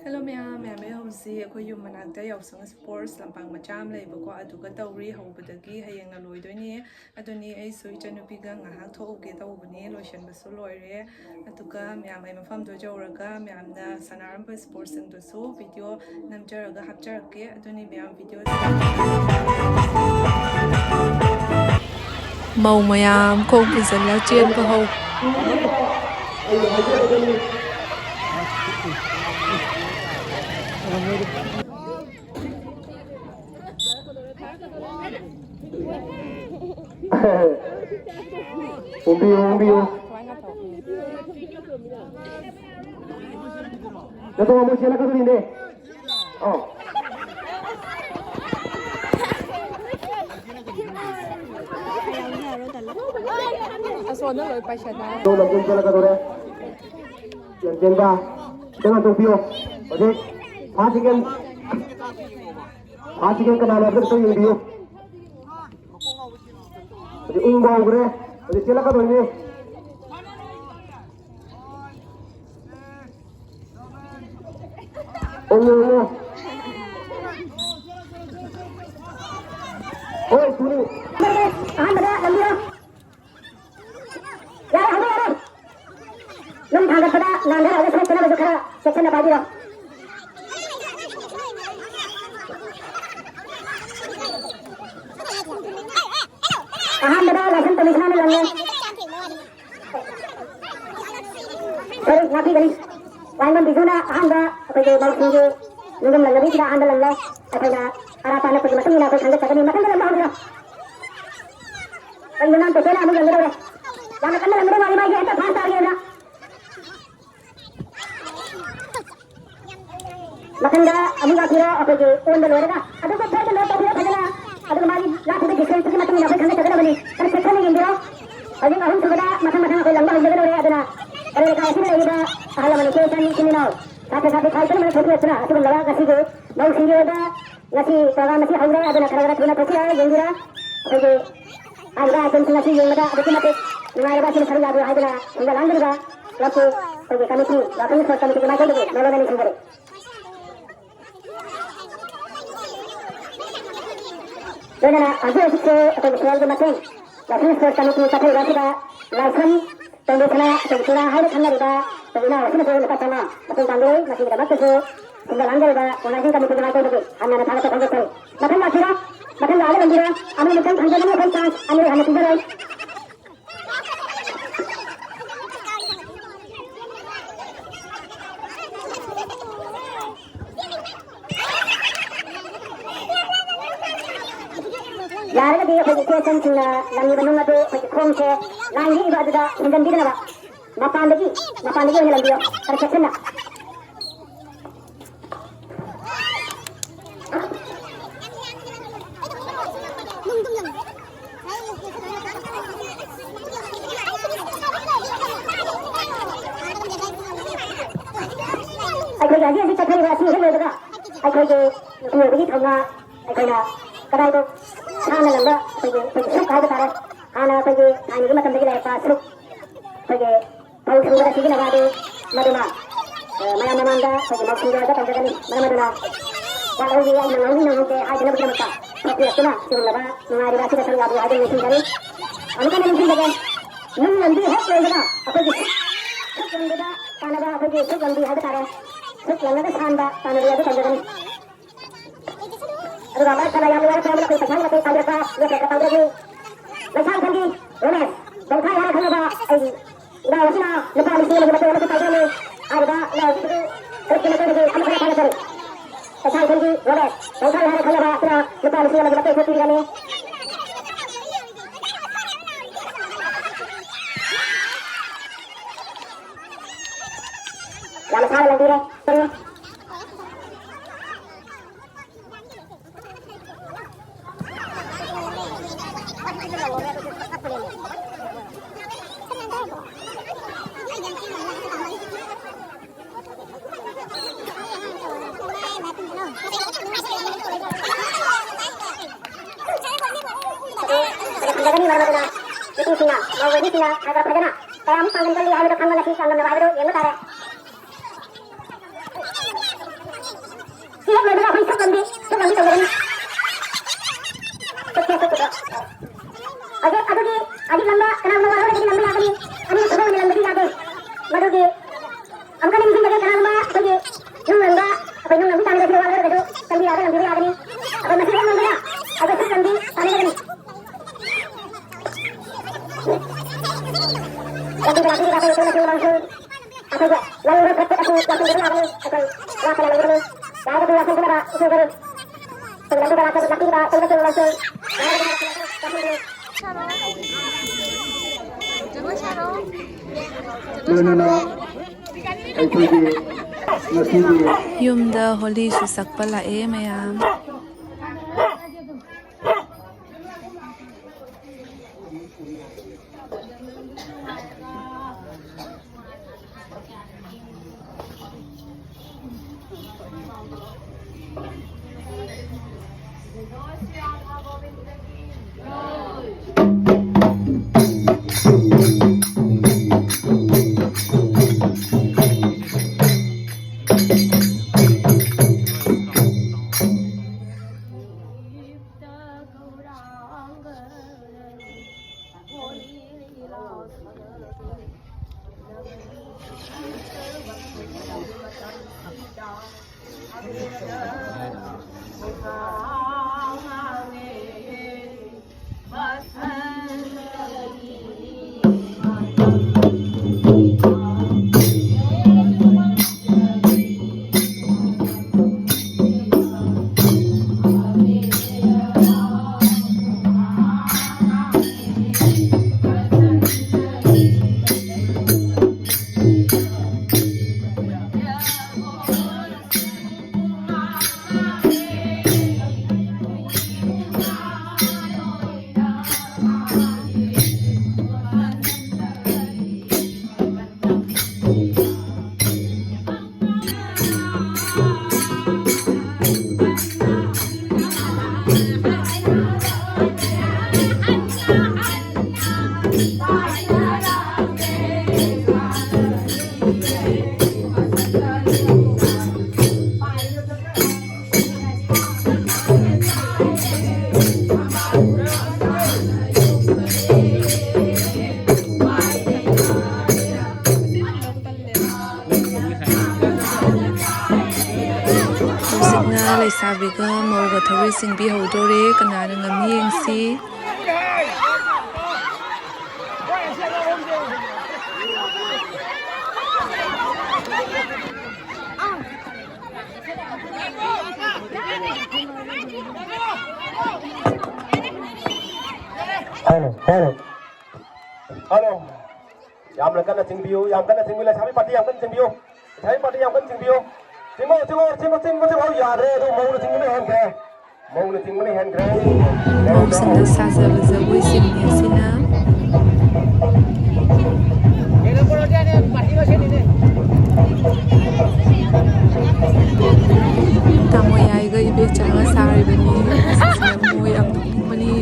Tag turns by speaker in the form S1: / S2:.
S1: Hello ma'am, hausi akhoi yum manakta yausang sports lampang macham leibako aduga tawri hobadagi hayengna loidoni adoni ai soi chanupiga ngahak thoke tawbani lotion basu loire aduga ma'am ai mafam do jawraga ma'am na sanaramba sports sing do so video namjaraga hapjarake adoni ma'am video mau mayam ko buzala chen ba ho
S2: Umbi. Dato mo sila ka dun hindi. Oh.
S1: Asona loy pa siya na.
S2: So lagyan sila ka dun eh. Yan ba? Dengan tumpio. Oke. Pasikan kanala betul yung bio. Jadi umbang gue, jadi silakan dong ini. Ungu. Oh, sini. Anda lambiyo. Ya, anda. Nung tangga pada nanda ada seksena besar, seksena baju loh. Anda langsung tulisan lagi. Sorry, ngapi galis. Wangan bisuna anda pergi mau sini. Nunggu lagi tidak anda lagi. Apa harapan pergi masuk ini apa sangat cakap ni makan dalam bawah dia. Pengguna tu saya ambil lagi. Jangan kena lagi mari mari kita faham lagi dah. Makan dah ambil kira apa je on dulu dah. Ada apa saya dulu tak boleh dah. Ada kembali lah kita discount pergi macam ni apa sangat cakap ni. Kalau cakap ni dia. Aje ahun sudah macam-macam aku lambang jaga dulu ada. Kalau kau sini lagi dah halaman ni sini now. Satu kali mana छोटे अपना असर लगा किसी को बहुत सीधे होता नसी प्रवाह नसी हल्का ada nak kerja tuna pasti ada yang kira oke ada akan nasi yang ada ada cuma nilai bahasa sekali ada ada enggak lanjut juga lalu oke kami sini kami macam dulu malah ni sendiri dan ada sih atau soal macam lalu kami kami kita license tanda sana ada tanda kita Tapi nak sini saya lepas sana, masih panggil, masih kita baca tu, tinggal langgar dah, orang sini kami tinggal langgar tu, anda nak tahu apa tu? Makan lagi dah, makan lagi lagi dah, anda makan hanya mana makan chance, anda tinggal lagi. Yaran dia pergi kesan cina, langi benung tu, pergi kong ke, langi ibu ada dah, hingga di mana? Mapan lagi ni lagi yo. Terkesan nak. Aku lagi ni cakap ni sih hello dah. Aku je ni pergi thanga. Aku nak kadai tu sana lamba pergi suka ada cara. Ana pergi ani macam pergi lepas suka pergi mau sudah sih nak ada maduna maya mamanda pergi mau sudah ada tangga ni mana maduna kalau dia menangis ke ada nak bermata tapi itu lah cuma laba mengalir rasa dasar abu ada ni sini anu kan ni sini kan nung nanti hot lagi dah apa gitu suka dah tanah dah apa gitu suka nanti ada cara suka nanti sanda tanah dia ada tangga ni aduh apa kalau yang luar saya nak pergi pasang tapi tangga apa dia kata tangga ni macam tadi Rones bangkai ada tangga apa dah sini lepas ni lagi betul betul tangga ni ada dah itu kerja lagi apa kena tangga tadi pasang tadi Rones bangkai ada tangga apa lepas ni lagi betul betul ni yang salah lagi deh terus itu sih nak mau jadi sih nak agar pada nak kamu panggil kali ada panggil lagi kalau nak ada yang mana Hep mereka akan sok lagi tadi. Adik lamba, kenapa lamba lagi lamba lagi? Ani sudah lamba lagi. Madu di, angka ni mungkin lagi kenapa lagi? Nung lamba, apa nung lamba tani lagi lagi. Tadi ada ni. Apa masih ada lamba? Apa sih tadi tani lagi? Tapi lagi itu langsung. Apa ya? Lalu aku langsung beri lagi. Aku langsung lagi. Saya tu langsung kena itu terus. Sebelum kita langsung.
S1: Yumda holi su sakpa lae mayam. Sabiga mauga thawai singbi hodore kanana ngami yengsi
S3: Halo. Yam lang kana singbiu, yam kana singbiu, sabi pati yam kana singbiu. Sabi pati yam kana singbiu. Timo ya re do mau na singbiu hen kre. Mau na singbiu hen kre.
S1: mau sanda saza bazawai singbi sina tamo yai ga ibe changa sari bani mo yang bani